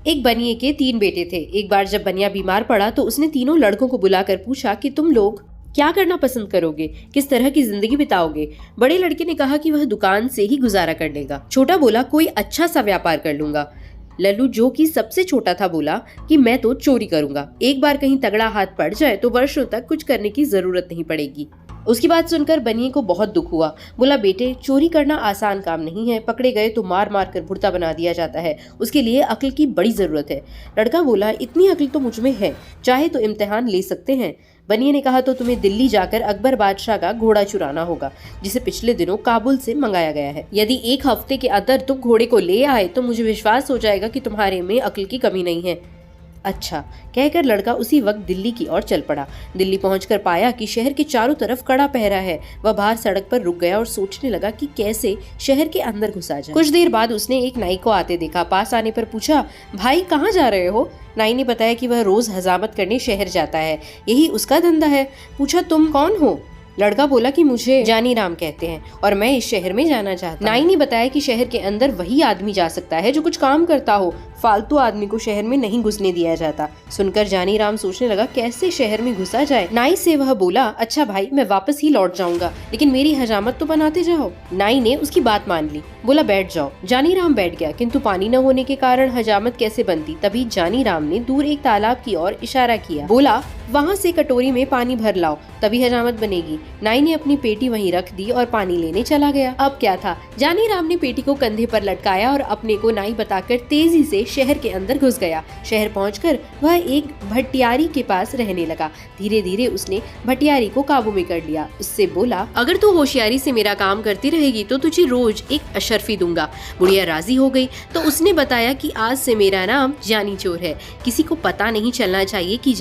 एक बनिए के 3 बेटे थे। एक बार जब बनिया बीमार पड़ा तो उसने तीनों लड़कों को बुलाकर पूछा कि तुम लोग क्या करना पसंद करोगे, किस तरह की जिंदगी बिताओगे। बड़े लड़के ने कहा कि वह दुकान से ही गुजारा कर लेगा। छोटा बोला कोई अच्छा सा व्यापार कर लूंगा। लल्लू जो कि सबसे छोटा था बोला कि मैं तो चोरी करूंगा, एक बार कहीं तगड़ा हाथ पड़ जाए तो वर्षों तक कुछ करने की जरूरत नहीं पड़ेगी। उसकी बात सुनकर बनिए को बहुत दुख हुआ। बोला बेटे चोरी करना आसान काम नहीं है, पकड़े गए तो मार मार कर भुर्ता बना दिया जाता है, उसके लिए अक्ल की बड़ी जरूरत है। लड़का बोला इतनी अक्ल तो मुझ में है, चाहे तो इम्तिहान ले सकते हैं। बनिए ने कहा तो तुम्हें दिल्ली जाकर अकबर बादशाह का घोड़ा चुराना होगा, जिसे पिछले दिनों काबुल से मंगाया गया है। यदि 1 हफ्ते के अंदर तुम घोड़े को ले आए तो मुझे विश्वास हो जाएगा कि तुम्हारे में अक्ल की कमी नहीं है। अच्छा कहकर लड़का उसी वक्त दिल्ली की ओर चल पड़ा। दिल्ली पहुंचकर पाया कि शहर के चारों तरफ कड़ा पहरा है। वह बाहर सड़क पर रुक गया और सोचने लगा कि कैसे शहर के अंदर घुसा जाए। कुछ देर बाद उसने एक नाई को आते देखा। पास आने पर पूछा भाई कहाँ जा रहे हो। नाई ने बताया कि वह रोज हजामत करने शहर जाता है, यही उसका धंधा है। पूछा तुम कौन हो। लड़का बोला कि मुझे जानी राम कहते हैं और मैं इस शहर में जाना चाहता हूं। नाई ने बताया कि शहर के अंदर वही आदमी जा सकता है जो कुछ काम करता हो, फालतू आदमी को शहर में नहीं घुसने दिया जाता। सुनकर जानी राम सोचने लगा कैसे शहर में घुसा जाए। नाई से वह बोला अच्छा भाई मैं वापस ही लौट जाऊंगा, लेकिन मेरी हजामत तो बनाते जाओ। नाई ने उसकी बात मान ली। बोला बैठ जाओ। जानी राम बैठ गया, किंतु पानी न होने के कारण हजामत कैसे बनती। तभी जानी राम ने दूर एक तालाब की ओर इशारा किया। बोला वहाँ से कटोरी में पानी भर लाओ, तभी हजामत बनेगी। नाई ने अपनी पेटी वहीं रख दी और पानी लेने चला गया। अब क्या था, जानी राम ने पेटी को कंधे पर लटकाया और अपने को नाई बताकर तेजी से शहर के अंदर घुस गया। शहर पहुंचकर वह एक भटियारी के पास रहने लगा। धीरे धीरे उसने भटियारी को काबू में कर लिया। उससे बोला अगर तू होशियारी से मेरा काम करती रहेगी तो तुझे रोज एक अशर्फी दूंगा। बुढ़िया राजी हो गई तो उसने बताया कि आज से मेरा नाम जानी चोर है, किसी को पता नहीं चलना चाहिए कि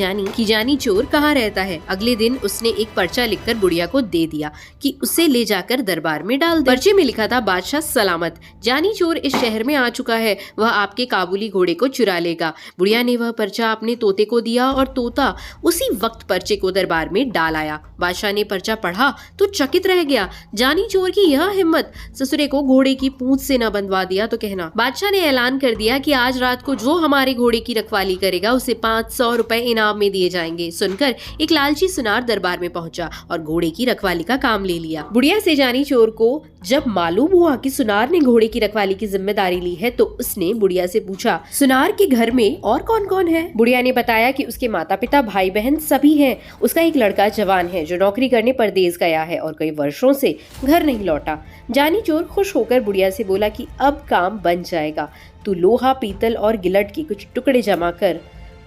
जानी चोर कहाँ रहता है। अगले दिन उसने एक पर्चा लिखकर बुढ़िया को दे दिया कि उसे ले जाकर दरबार में डाल दे। पर्चे में लिखा था बादशाह सलामत, जानी चोर इस शहर में आ चुका है, वह आपके काबुली घोड़े को चुरा लेगा। बुढ़िया ने वह पर्चा अपने तोते को दिया और तोता उसी वक्त पर्चे को दरबार में डाल आया। बादशाह ने पर्चा पढ़ा तो चकित रह गया। जानी चोर की यह हिम्मत, ससुरे को घोड़े की पूंछ से न बंधवा दिया तो कहना। बादशाह ने ऐलान कर दिया कि आज रात को जो हमारे घोड़े की रखवाली करेगा उसे 500 रुपए इनाम में दिए जाएंगे। सुनकर एक लालची सुनार दरबार में पहुंचा और घोड़े की रखवाली का काम ले लिया। बुढ़िया से जानी चोर को जब मालूम हुआ कि सुनार ने घोड़े की रखवाली की जिम्मेदारी ली है तो उसने बुढ़िया से पूछा सुनार के घर में और कौन कौन है। बुढ़िया ने बताया कि उसके माता पिता भाई बहन सभी हैं। उसका एक लड़का जवान है जो नौकरी करने परदेस गया है और कई वर्षों से घर नहीं लौटा। जानी चोर खुश होकर बुढ़िया से बोला कि अब काम बन जाएगा, तू लोहा पीतल और गिलट के कुछ टुकड़े जमा कर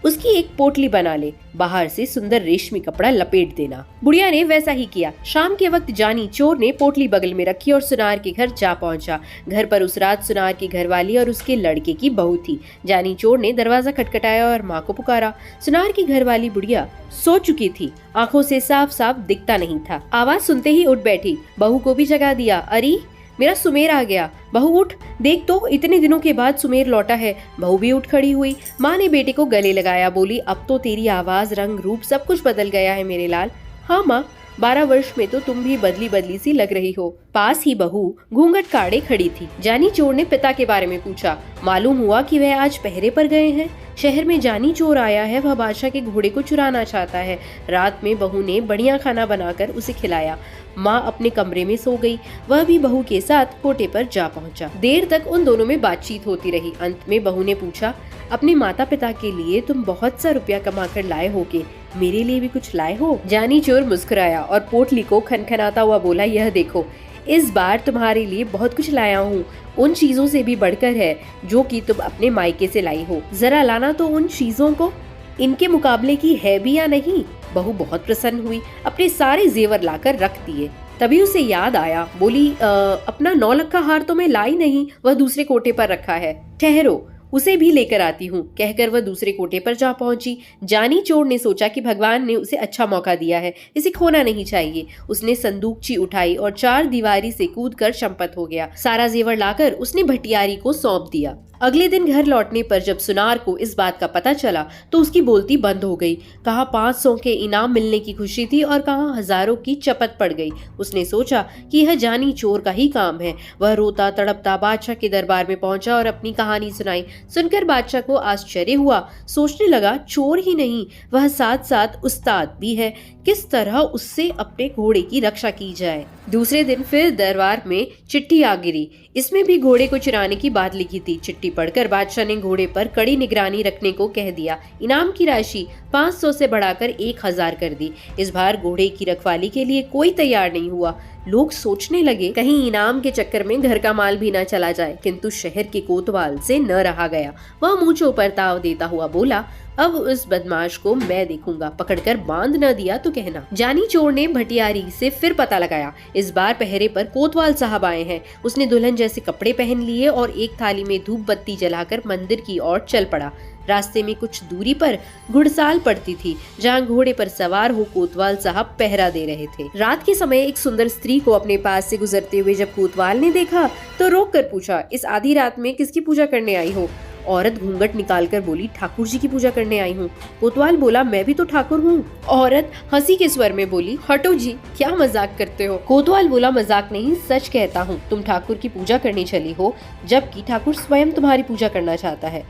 उसकी एक पोटली बना ले, बाहर से सुंदर रेशमी कपड़ा लपेट देना। बुढ़िया ने वैसा ही किया। शाम के वक्त जानी चोर ने पोटली बगल में रखी और सुनार के घर जा पहुंचा। घर पर उस रात सुनार की घरवाली और उसके लड़के की बहू थी। जानी चोर ने दरवाजा खटखटाया और माँ को पुकारा। सुनार की घरवाली बुढ़िया सो चुकी थी, आंखों से साफ साफ दिखता नहीं था। आवाज सुनते ही उठ बैठी, बहू को भी जगा दिया। अरे मेरा सुमेर आ गया, बहू उठ, देख तो इतने दिनों के बाद सुमेर लौटा है। बहू भी उठ खड़ी हुई। माँ ने बेटे को गले लगाया, बोली अब तो तेरी आवाज रंग रूप सब कुछ बदल गया है मेरे लाल। हाँ माँ, 12 वर्ष में तो तुम भी बदली बदली सी लग रही हो। पास ही बहू घूंघट काढ़े खड़ी थी। जानी चोर ने पिता के बारे में पूछा। मालूम हुआ कि वह आज पहरे पर गए हैं। शहर में जानी चोर आया है, वह बादशाह के घोड़े को चुराना चाहता है। रात में बहू ने बढ़िया खाना बनाकर उसे खिलाया। माँ अपने कमरे में सो गई, वह भी बहू के साथ कोटे पर जा पहुंचा। देर तक उन दोनों में बातचीत होती रही। अंत में बहू ने पूछा अपने माता पिता के लिए तुम बहुत सा रुपया कमा कर लाए होगे, मेरे लिए भी कुछ लाए हो। जानी चोर मुस्कुराया और पोटली को खनखनाता हुआ बोला यह देखो, इस बार तुम्हारे लिए बहुत कुछ लाया हूँ, उन चीजों से भी बढ़कर है जो कि तुम अपने मायके से लाई हो। जरा लाना तो उन चीजों को, इनके मुकाबले की है भी या नहीं। बहू बहुत प्रसन्न हुई, अपने सारे जेवर लाकर रख दिए। तभी उसे याद आया, बोली अपना 9 लाख का हार तो मैं लाई नहीं, वह दूसरे कोटे पर रखा है, ठहरो उसे भी लेकर आती हूँ। कहकर वह दूसरे कोटे पर जा पहुंची। जानी चोर ने सोचा कि भगवान ने उसे अच्छा मौका दिया है, इसे खोना नहीं चाहिए। उसने संदूकची उठाई और 4 दीवारी से कूदकर चंपत हो गया। सारा जेवर लाकर उसने भटियारी को सौंप दिया। अगले दिन घर लौटने पर जब सुनार को इस बात का पता चला तो उसकी बोलती बंद हो गई। कहाँ 500 के इनाम मिलने की खुशी थी और कहाँ हजारों की चपत पड़ गई। उसने सोचा कि यह जानी चोर का ही काम है। वह रोता तड़पता बादशाह के दरबार में पहुंचा और अपनी कहानी सुनाई। सुनकर बादशाह को आश्चर्य हुआ। सोचने लगा, चोर ही नहीं, वह साथ साथ उस्ताद भी है, किस तरह उससे अपने घोड़े की रक्षा की जाए। दूसरे दिन फिर दरबार में चिट्ठी आ गिरी। इसमें भी घोड़े को चुराने की बात लिखी थी। चिट्ठी पढ़कर बादशाह ने घोड़े पर कड़ी निगरानी रखने को कह दिया। इनाम की राशि 500 से बढ़ाकर 1000 कर दी। इस बार घोड़े की रखवाली के लिए कोई तैयार नहीं हुआ। लोग सोचने लगे कहीं इनाम के चक्कर में घर का माल भी न चला जाए, किंतु शहर के कोतवाल से न रहा गया। वह मूंछों पर ताव देता हुआ बोला, अब उस बदमाश को मैं देखूंगा, पकड़कर बांध न दिया तो कहना। जानी चोर ने भटियारी से फिर पता लगाया। इस बार पहरे पर कोतवाल साहब आए हैं। उसने दुल्हन जैसे कपड़े पहन लिए और एक थाली में धूप बत्ती जलाकर मंदिर की ओर चल पड़ा। रास्ते में कुछ दूरी पर घुड़साल पड़ती थी, जहाँ घोड़े पर सवार हो कोतवाल साहब पहरा दे रहे थे। रात के समय एक सुंदर स्त्री को अपने पास से गुजरते हुए जब कोतवाल ने देखा तो रोक कर पूछा, इस आधी रात में किसकी पूजा करने आई हो? औरत घूंघट निकालकर बोली, ठाकुर जी की पूजा करने आई हूँ। कोतवाल बोला, मैं भी तो ठाकुर हूँ। औरत हंसी के स्वर में बोली, हटो जी, क्या मजाक करते हो? कोतवाल बोला, मजाक नहीं, सच कहता हूँ। तुम ठाकुर की पूजा करने चली हो, जबकि ठाकुर स्वयं तुम्हारी पूजा करना चाहता है।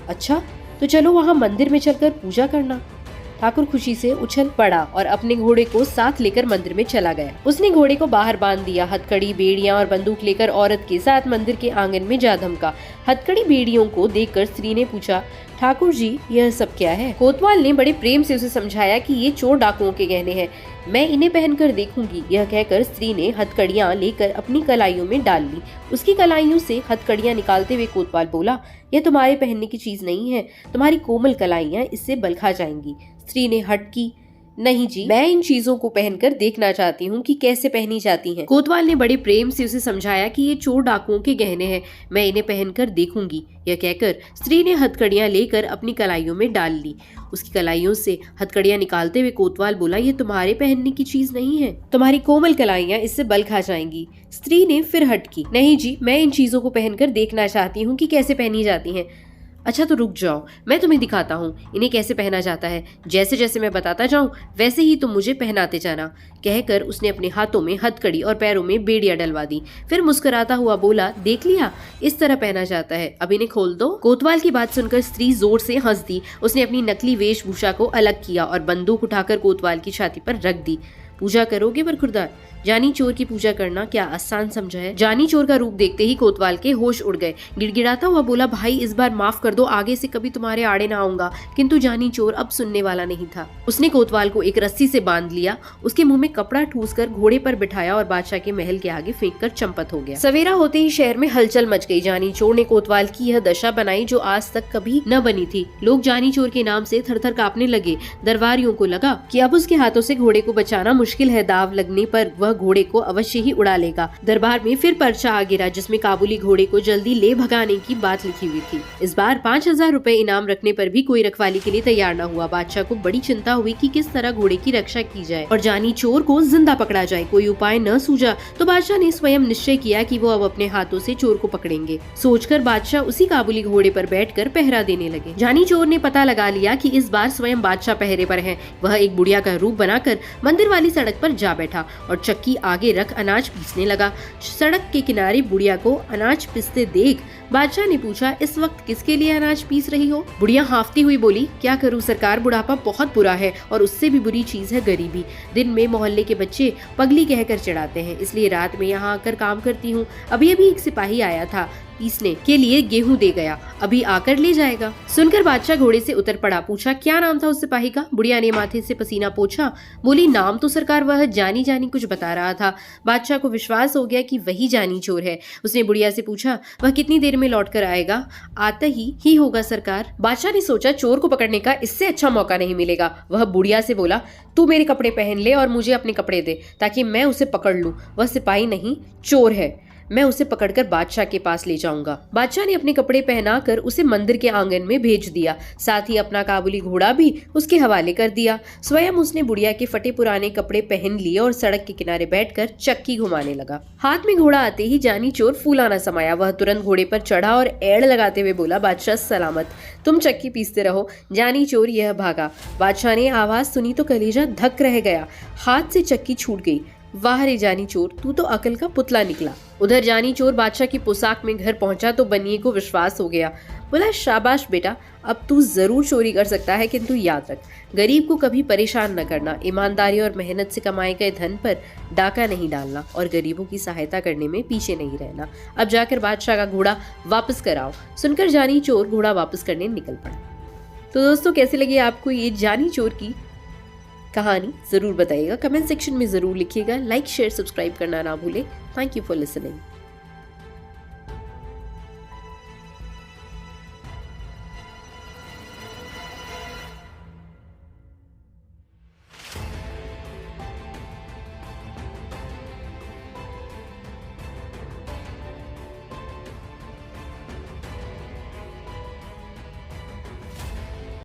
अच्छा, तो चलो वहाँ मंदिर में चलकर पूजा करना। ठाकुर खुशी से उछल पड़ा और अपने घोड़े को साथ लेकर मंदिर में चला गया। उसने घोड़े को बाहर बांध दिया। हथकड़ी, बेड़ियां और बंदूक लेकर औरत के साथ मंदिर के आंगन में जा धमका। हथकड़ी बेड़ियों को देखकर स्त्री ने पूछा, ठाकुर जी, यह सब क्या है? कोतवाल ने बड़े प्रेम से उसे समझाया कि ये चोर डाकुओं के गहने हैं, मैं इन्हें पहनकर देखूंगी। यह कहकर स्त्री ने हथकड़ियां लेकर अपनी कलाइयों में डाल ली। उसकी कलाइयों से हथकड़ियां निकालते हुए कोतवाल बोला, यह तुम्हारे पहनने की चीज नहीं है, तुम्हारी कोमल कलाइयां इससे बलखा जाएंगी। स्त्री ने हट की, नहीं जी, मैं इन चीजों को पहनकर देखना चाहती हूँ कि कैसे पहनी जाती हैं। कोतवाल ने बड़े प्रेम से उसे समझाया कि ये चोर डाकुओं के गहने हैं, मैं इन्हें पहनकर देखूंगी। यह कहकर स्त्री ने हथकड़ियां लेकर अपनी कलाइयों में डाल ली। उसकी कलाइयों से हथकड़ियां निकालते हुए कोतवाल बोला, ये तुम्हारे पहनने की चीज नहीं है, तुम्हारी कोमल कलाइयां इससे बल खा जाएंगी। स्त्री ने फिर हट की, नहीं जी, मैं इन चीजों को पहनकर देखना चाहती हूँ कि कैसे पहनी जाती हैं। अच्छा तो रुक जाओ, मैं तुम्हें दिखाता हूँ इन्हें कैसे पहना जाता है। जैसे जैसे मैं बताता जाऊँ वैसे ही तुम मुझे पहनाते जाना। कहकर उसने अपने हाथों में हथकड़ी और पैरों में बेड़ियां डलवा दी। फिर मुस्कुराता हुआ बोला, देख लिया, इस तरह पहना जाता है, अब इन्हें खोल दो। कोतवाल की बात सुनकर स्त्री जोर से हंस दी। उसने अपनी नकली वेशभूषा को अलग किया और बंदूक उठाकर कोतवाल की छाती पर रख दी। पूजा करोगे बरखुरदार? जानी चोर की पूजा करना क्या आसान समझा है? जानी चोर का रूप देखते ही कोतवाल के होश उड़ गए। गिड़गिड़ाता हुआ बोला, भाई इस बार माफ कर दो, आगे से कभी तुम्हारे आड़े ना आऊंगा। किंतु जानी चोर अब सुनने वाला नहीं था। उसने कोतवाल को एक रस्सी से बांध लिया, उसके मुंह में कपड़ा ठूसकर घोड़े पर बिठाया और बादशाह के महल के आगे फेंक कर चंपत हो गया। सवेरा होते ही शहर में हलचल मच गई। जानी चोर ने कोतवाल की यह दशा बनाई जो आज तक कभी न बनी थी। लोग जानी चोर के नाम से थर-थर कांपने लगे। दरबारियों को लगा कि अब उसके हाथों से घोड़े को बचाना मुश्किल है। दाव लगने पर वह घोड़े को अवश्य ही उड़ा लेगा। दरबार में फिर पर्चा आ गिरा जिसमें काबुली घोड़े को जल्दी ले भगाने की बात लिखी हुई थी। इस बार 5000 रुपए इनाम रखने पर भी कोई रखवाली के लिए तैयार न हुआ। बादशाह को बड़ी चिंता हुई कि किस तरह घोड़े की रक्षा की जाए और जानी चोर को जिंदा पकड़ा जाए। कोई उपाय न सूझा तो बादशाह ने स्वयं निश्चय किया कि वो अब अपने हाथों से चोर को पकड़ेंगे। सोचकर बादशाह उसी काबुली घोड़े पर बैठकर पहरा देने लगे। जानी चोर ने पता लगा लिया कि इस बार स्वयं बादशाह पहरे पर है। वह एक बुढ़िया का रूप बनाकर मंदिर वाली सड़क पर जा बैठा और चक्की आगे रख अनाज पीसने लगा। सड़क के किनारे बुढ़िया को अनाज पीसते देख बादशाह ने पूछा, इस वक्त किसके लिए अनाज पीस रही हो? बुढ़िया हांफती हुई बोली, क्या करूं सरकार, बुढ़ापा बहुत बुरा है और उससे भी बुरी चीज है गरीबी। दिन में मोहल्ले के बच्चे पगली कहकर चिढ़ाते हैं, इसलिए रात में यहाँ आकर काम करती हूँ। अभी एक सिपाही आया था, पीसने के लिए गेहूं दे गया, अभी आकर ले जाएगा। सुनकर बादशाह घोड़े से उतर पड़ा। पूछा, क्या नाम था उस सिपाही का? बुढ़िया ने माथे से पसीना पोंछा। बोली, नाम तो सरकार वह जानी जानी कुछ बता रहा था। बादशाह को विश्वास हो गया कि वही जानी चोर है। उसने बुढ़िया से पूछा, वह कितनी देर में लौट कर आएगा? आता ही होगा सरकार। बादशाह ने सोचा चोर को पकड़ने का इससे अच्छा मौका नहीं मिलेगा। वह बुढ़िया से बोला, तू मेरे कपड़े पहन ले और मुझे अपने कपड़े दे ताकि मैं उसे पकड़ लूं। वह सिपाही नहीं, चोर है, मैं उसे पकड़कर बादशाह के पास ले जाऊंगा। बादशाह ने अपने कपड़े पहनाकर उसे मंदिर के आंगन में भेज दिया। साथ ही अपना काबुली घोड़ा भी उसके हवाले कर दिया। स्वयं उसने बुढ़िया के फटे पुराने कपड़े पहन लिए और सड़क के किनारे बैठकर चक्की घुमाने लगा। हाथ में घोड़ा आते ही जानी चोर फूला न समाया। वह तुरंत घोड़े पर चढ़ा और एड़ लगाते हुए बोला, बादशाह सलामत, तुम चक्की पीसते रहो। जानी चोर यह भागा। बादशाह ने आवाज सुनी तो कलेजा धक रह गया। हाथ से चक्की छूट गई। वाह रे जानी चोर, तू तो अकल का पुतला निकला। उधर जानी चोर बादशाह की पोशाक में घर पहुंचा तो बनिए को विश्वास हो गया। बोला, शाबाश बेटा, अब तू जरूर चोरी कर सकता है, किंतु याद रख, गरीब को कभी परेशान न करना, ईमानदारी और मेहनत से कमाए गए धन पर डाका नहीं डालना और गरीबों की सहायता करने में पीछे नहीं रहना। अब जाकर बादशाह का घोड़ा वापस कराओ। सुनकर जानी चोर घोड़ा वापस करने निकल पड़ा। तो दोस्तों, कैसी लगी आपको ये जानी चोर की कहानी, जरूर बताइएगा, कमेंट सेक्शन में जरूर लिखिएगा। लाइक शेयर सब्सक्राइब करना ना भूले। Thank you for listening.